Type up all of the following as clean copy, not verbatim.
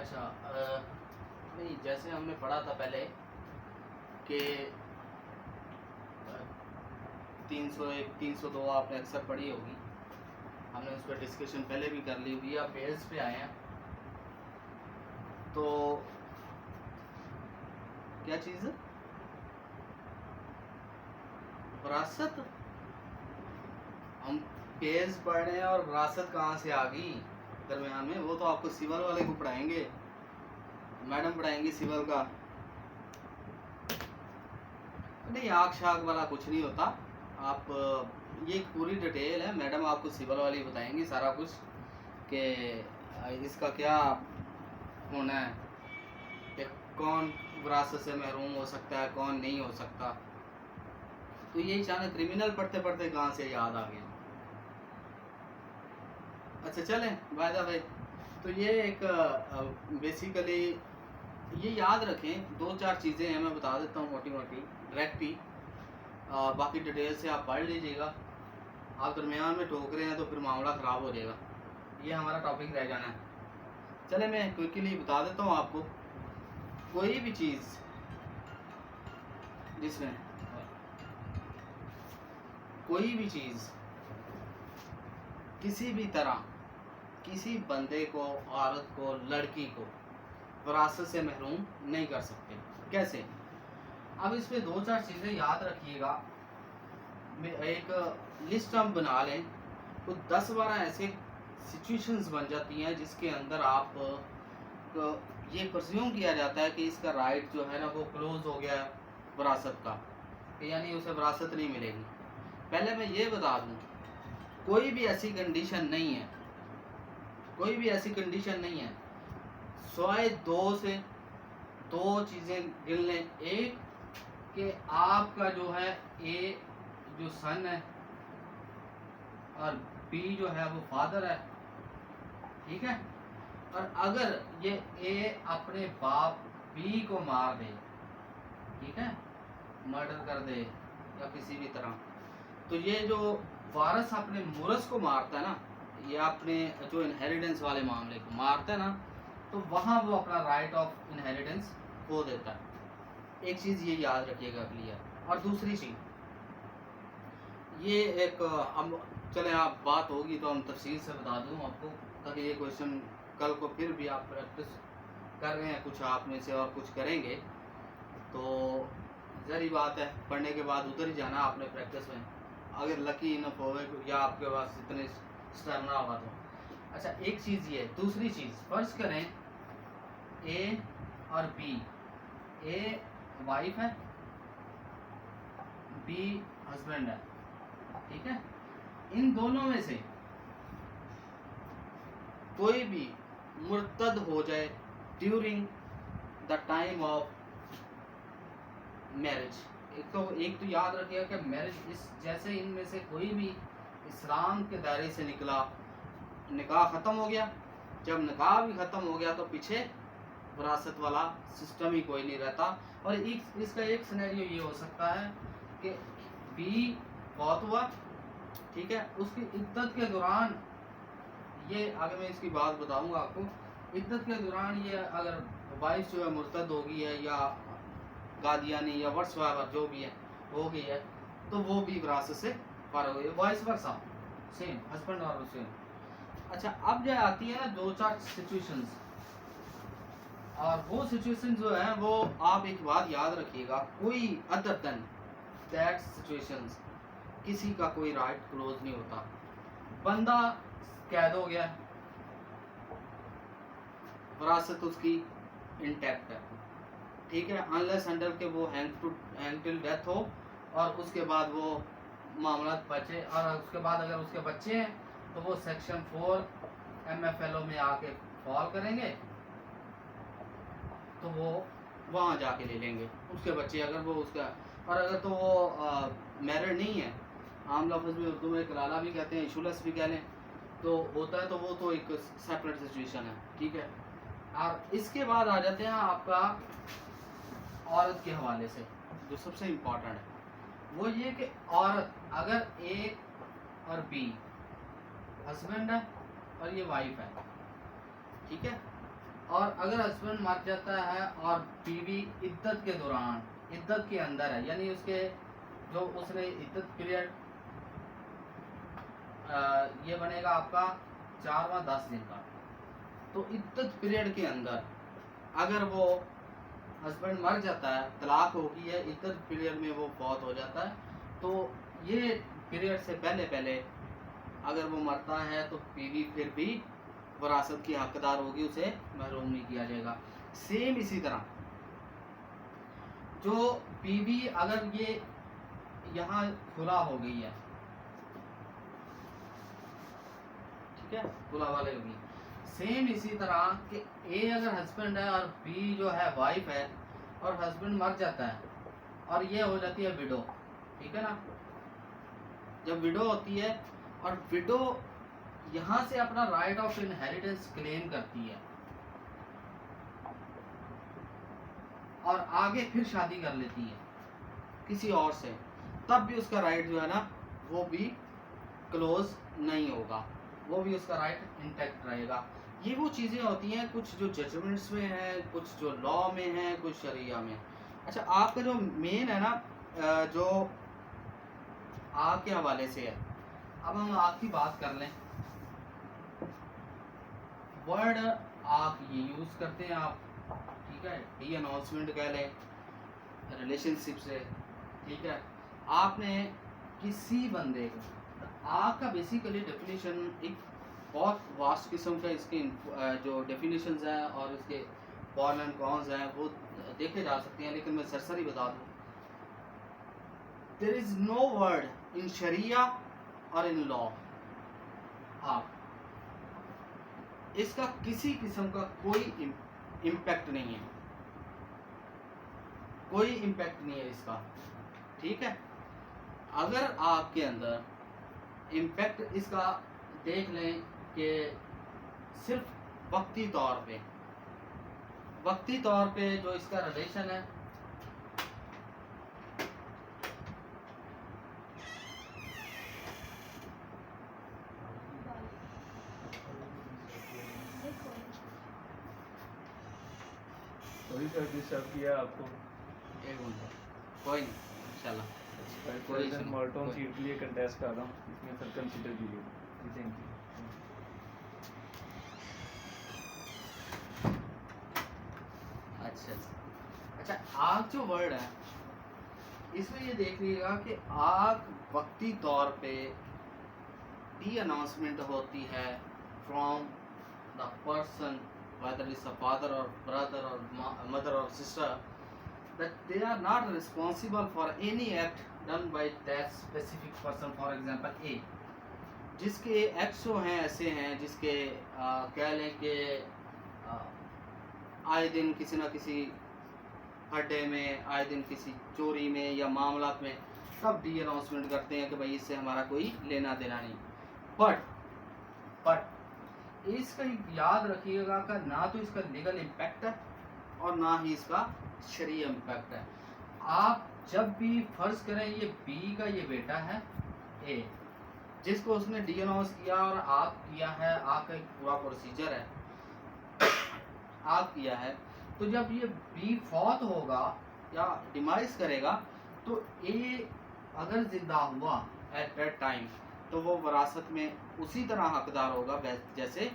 अच्छा नहीं, जैसे हमने पढ़ा था पहले कि 301 302 आपने अक्सर पढ़ी होगी, हमने उस पर डिस्कशन पहले भी कर ली हुई। आप बेस पे आए हैं तो क्या चीज़ है विरासत। हम पेज पढ़ रहे हैं और विरासत कहाँ से आ गई दरमियान में, वो तो आपको सिविल वाले को पढ़ाएंगे, मैडम पढ़ाएंगी सिविल का। नहीं, आग शाग वाला कुछ नहीं होता। आप ये एक पूरी डिटेल है, मैडम आपको सिविल वाली बताएंगी सारा कुछ कि इसका क्या होना है कि कौन विरासत से महरूम हो सकता है, कौन नहीं हो सकता। तो ये अचानक क्रिमिनल पढ़ते पढ़ते कहाँ से याद आ गया। अच्छा चलें बाय द वे, तो ये एक बेसिकली ये याद रखें, 2-4 चीज़ें हैं, मैं बता देता हूँ मोटी मोटी डायरेक्ट ही। बाकी डिटेल से आप पढ़ लीजिएगा। आप दरमियान में ठोक रहे हैं तो फिर मामला ख़राब हो जाएगा, ये हमारा टॉपिक रह जाना है। चले मैं क्विकली बता देता हूँ आपको। कोई भी चीज़ जिसमें कोई भी चीज़ किसी भी तरह किसी बंदे को, औरत को, लड़की को विरासत से महरूम नहीं कर सकते। कैसे? अब इसमें 2-4 चीज़ें याद रखिएगा। एक लिस्ट हम बना लें तो 10-12 ऐसे सिचुएशंस बन जाती हैं जिसके अंदर आप ये प्रज्यूम किया जाता है कि इसका राइट जो है ना वो क्लोज हो गया विरासत का, यानी उसे विरासत नहीं मिलेगी। पहले मैं ये बता दूं, कोई भी ऐसी कंडीशन नहीं है, कोई भी ऐसी कंडीशन नहीं है, सिवाय दो चीज़ें गिन लें। एक कि आपका जो है ए जो सन है और बी जो है वो फादर है, ठीक है। और अगर ये ए अपने बाप बी को मार दे, ठीक है, मर्डर कर दे या किसी भी तरह, तो ये जो वारिस अपने मुरस को मारता है ना, ये अपने जो इनहेरिटेंस वाले मामले को मारता है ना, तो वहाँ वो अपना राइट ऑफ इनहेरिटेंस खो देता है। एक चीज़ ये याद रखिएगा क्लियर। और दूसरी चीज़ ये एक अब चले आप बात होगी तो हम तफसील से बता दूँ आपको, ताकि ये क्वेश्चन कल को फिर भी आप प्रैक्टिस कर रहे हैं, कुछ आप में से और कुछ करेंगे तो ज़री बात है, पढ़ने के बाद उधर ही जाना आपने प्रैक्टिस में, अगर लकी इनफ हो या आपके पास इतने स्टैमिना होगा तो। अच्छा एक चीज़ ये, दूसरी चीज़ फर्ज करें ए और बी, ए वाइफ है, बी हस्बैंड है, ठीक है। इन दोनों में से कोई भी मुर्तद हो जाए during the time of marriage, एक तो याद रखिएगा कि मैरिज इस जैसे इनमें से कोई भी इस्लाम के दायरे से निकला, निकाह ख़त्म हो गया, जब निकाह भी ख़त्म हो गया तो पीछे विरासत वाला सिस्टम ही कोई नहीं रहता। और इसका एक सिनेरियो ये हो सकता है कि बी फौत हुआ, ठीक है, उसकी इद्दत के दौरान, ये आगे मैं इसकी बात बताऊंगा आपको, इद्दत के दौरान ये अगर वाइफ जो है मुर्तद हो गई है या गादियानी या व्हाट्सएवर जो भी है हो गई है, तो वो भी विरासत से फारिग हुई है, वाइस वर्सा सेम, हस्बैंड और सेम। अच्छा अब जो आती है ना 2-4 सिचुएशंस, और वो सिचुएशन जो है वो आप एक बात याद रखिएगा, कोई अदर देन दैट सिचुएशंस किसी का कोई राइट क्लोज नहीं होता। बंदा कैद हो गया, विरासत उसकी इंटैक्ट है, ठीक है, अनलेस अंडर के वो हैंग टिल डेथ हो और उसके बाद वो मामला बचे, और उसके बाद अगर उसके बच्चे हैं तो वो सेक्शन 4 MFLO में आके फॉल करेंगे, तो वो वहाँ जाके ले लेंगे उसके बच्चे, अगर वो उसका, और अगर तो वो मैरिड नहीं है, आम लफ्ज़ में उर्दू में कलाला भी कहते हैं, इशुलस भी कह लें, तो होता है, तो वो तो एक सेपरेट सिचुएशन है, ठीक है। और इसके बाद आ जाते हैं आपका औरत के हवाले से, जो सबसे इम्पोर्टेंट है वो ये कि औरत अगर ए और बी हस्बैंड है और ये वाइफ है, ठीक है, और अगर हस्बैंड मर जाता है और बीवी इद्दत के दौरान, इद्दत के अंदर है, यानी उसके जो उसने इद्दत पीरियड ये बनेगा आपका 4वां 10 दिन का। तो इद्दत पीरियड के अंदर अगर वो हस्बैंड मर जाता है, तलाक होगी है, इद्दत पीरियड में वो फौत हो जाता है, तो ये पीरियड से पहले पहले अगर वो मरता है तो बीवी फिर भी वरासत की हकदार होगी, उसे महरूम नहीं किया जाएगा। सेम इसी तरह जो बीवी अगर ये यहाँ खुला हो गई है, ठीक है, खुला वाले होगी, सेम इसी तरह कि ए अगर हस्बैंड है और बी जो है वाइफ है, और हस्बैंड मर जाता है और ये हो जाती है विडो, ठीक है ना। जब विडो होती है और विडो यहाँ से अपना राइट ऑफ इनहेरिटेंस क्लेम करती है और आगे फिर शादी कर लेती है किसी और से, तब भी उसका राइट जो है ना वो भी क्लोज नहीं होगा, वो भी उसका राइट इंटैक्ट रहेगा। ये वो चीज़ें होती हैं कुछ जो जजमेंट्स में है, कुछ जो लॉ में है, कुछ शरिया में। अच्छा, आपका जो मेन है ना जो आग के हवाले से है, अब हम आग की बात कर लें। वर्ड आग ये यूज़ करते हैं आप, ठीक है, डी अनाउंसमेंट कह लें रिलेशनशिप से, ठीक है। आपने किसी बंदे को, आग का बेसिकली डेफिनेशन एक बहुत वास्ट किस्म का इसके जो डेफिनेशंस हैं और इसके कॉन एंड कॉन्स हैं वो देखे जा सकते हैं, लेकिन मैं सरसरी बता दूँ, there is no word in sharia और इन लॉ आग, इसका किसी किस्म का कोई इम्पैक्ट नहीं है, कोई इम्पैक्ट नहीं है इसका, ठीक है। अगर आपके अंदर इम्पैक्ट इसका देख लें कि सिर्फ वक्ती तौर पे जो इसका रिलेशन है, डिस्टर्ब किया आपको, एक मिनट, कोई नहीं, इंशाल्लाह कोई प्रेजेंट माल्टोन सीट के लिए कंटेस्ट कर रहा हूँ, इसमें सर कंसीडर कीजिए। Thank you. अच्छा, आग जो वर्ड है इसमें ये देख लीजिएगा कि आग वक्ती तौर पे डी अनाउंसमेंट होती है from the person, whether it's a father or brother or mother or sister, that they are not responsible for any act done by that specific person. For example, A, जिसके acts जो हैं ऐसे हैं जिसके कह लें कि आए दिन किसी ना किसी अड्डे में, आए दिन किसी चोरी में या मामलात में, तब डी अनाउंसमेंट करते हैं कि भाई इससे हमारा कोई लेना देना नहीं। बट इसका याद रखिएगा कि ना तो इसका लीगल इम्पैक्ट है और ना ही इसका शरीय इम्पैक्ट है। आप जब भी फर्ज करें ये बी का ये बेटा है ए, जिसको उसने डी अनाउंस किया और आप किया है, आपका एक पूरा प्रोसीजर है, आप किया है, तो जब ये बी फौत होगा या डिमाइस करेगा तो ए अगर जिंदा हुआ एट दैट टाइम तो वो वरासत में उसी तरह हकदार होगा जैसे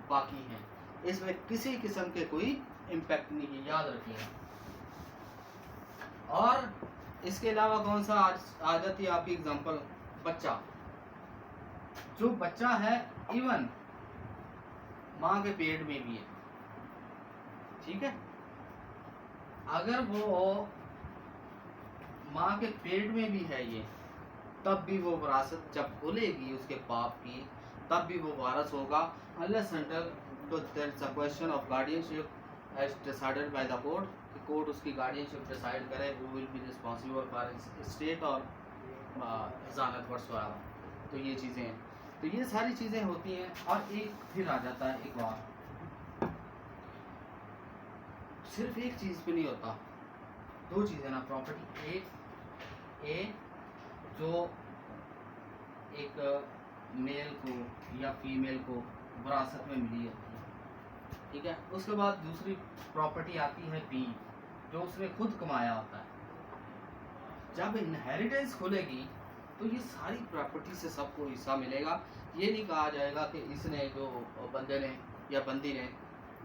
बाकी हैं, इसमें किसी किस्म के कोई इम्पैक्ट नहीं है, याद रखिएगा। और इसके अलावा कौन सा आ जाती है आपकी एग्जांपल, बच्चा, जो बच्चा है इवन माँ के पेट में भी है, ठीक है, अगर वो माँ के पेट में भी है ये, तब भी वो विरासत जब खुलेगी उसके बाप की, तब भी वो वारस होगा, unless until there is a question of guardianship as decided by the court, कि कोर्ट उसकी गार्डियनशिप डिसाइड करे, who will be responsible for estate और ज़मानत whatsoever। तो ये चीज़ें हैं, तो ये सारी चीज़ें होती हैं। और एक फिर आ जाता है एक और, सिर्फ एक चीज़ पे नहीं होता, दो चीज़ें ना, प्रॉपर्टी, एक जो एक मेल को या फीमेल को विरासत में मिली होती है, ठीक है। उसके बाद दूसरी प्रॉपर्टी आती है बी, जो उसने खुद कमाया होता है। जब इनहेरिटेंस खुलेगी तो ये सारी प्रॉपर्टी से सबको हिस्सा मिलेगा। ये नहीं कहा जाएगा कि इसने जो बंदे ने या बंदी ने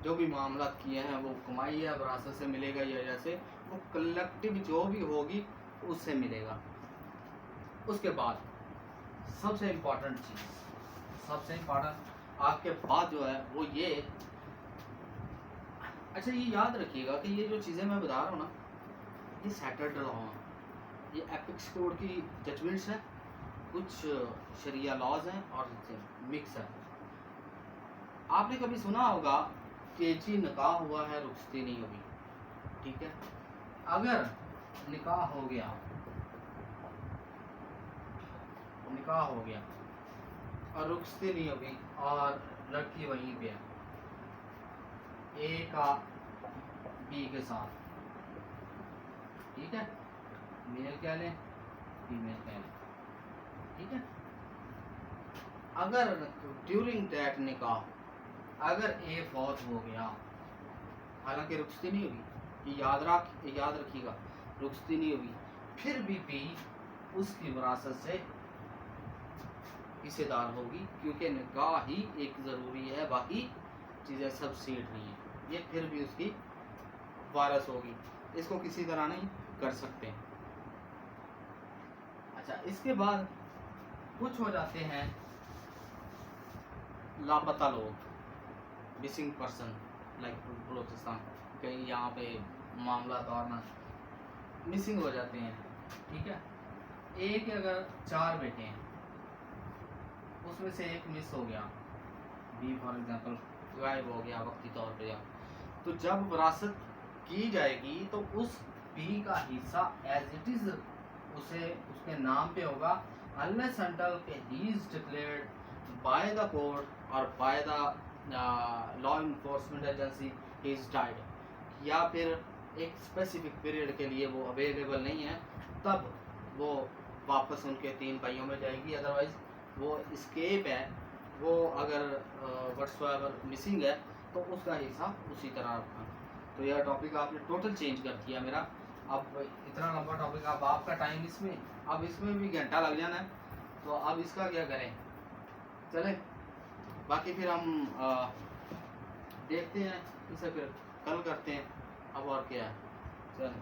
जो भी मामला किए हैं वो कमाई है विरासत से मिलेगा, या जैसे वो कलेक्टिव जो भी होगी उससे मिलेगा। उसके बाद सबसे इम्पोर्टेंट चीज़, सबसे इम्पोर्टेंट आपके बाद जो है वो ये, अच्छा ये याद रखिएगा कि ये जो चीज़ें मैं बता रहा हूँ ना, ये सेटल्ड लॉ हैं, ये एपिक्स कोड की जजमेंट्स हैं, कुछ शरिया लॉज हैं और मिक्स है। आपने कभी सुना होगा कि जी निकाह हुआ है रुखसती नहीं होगी, ठीक है। अगर निकाह हो गया, निकाह हो गया और रुखसती नहीं होगी और लड़की वहीं पे है ए का बी के साथ, ठीक है, मेल कह लें फीमेल कह लें, ठीक है। अगर ड्यूरिंग दैट निकाह अगर ए फौत हो गया, हालांकि रुखसती नहीं होगी, ये याद रखिएगा, रुखसती नहीं होगी, फिर भी बी उसकी विरासत से हिस्सेदार होगी, क्योंकि निकाह ही एक ज़रूरी है, बाकी चीज़ें सब सीट नहीं है, ये फिर भी उसकी वारस होगी, इसको किसी तरह नहीं कर सकते। अच्छा, इसके बाद कुछ हो जाते हैं लापता लोग, मिसिंग पर्सन, लाइक बलोचिस्तान, कहीं यहाँ पे मामला दौरना मिसिंग हो जाते हैं, ठीक है। एक अगर 4 बेटे हैं, उसमें से एक मिस हो गया, बी फॉर एग्जांपल गायब हो गया वक्ती तौर पे, या तो जब विरासत की जाएगी तो उस बी का हिस्सा एज इट इज उसे उसके नाम पे होगा, unless until he is declared by the court और by the law enforcement agency he is died, या फिर एक स्पेसिफिक पीरियड के लिए वो अवेलेबल नहीं है, तब वो वापस उनके 3 भाइयों में जाएगी। अदरवाइज वो स्केप है, वो अगर व्हाट्सएवर मिसिंग है तो उसका हिस्सा उसी तरह रखना। तो यह टॉपिक आपने टोटल चेंज कर दिया मेरा। अब इतना लंबा टॉपिक, अब आपका टाइम इसमें, अब इसमें भी घंटा लग जाना है, तो अब इसका क्या करें, चलें बाकी फिर हम देखते हैं इसे, फिर कल करते हैं, अब और क्या है, चलें।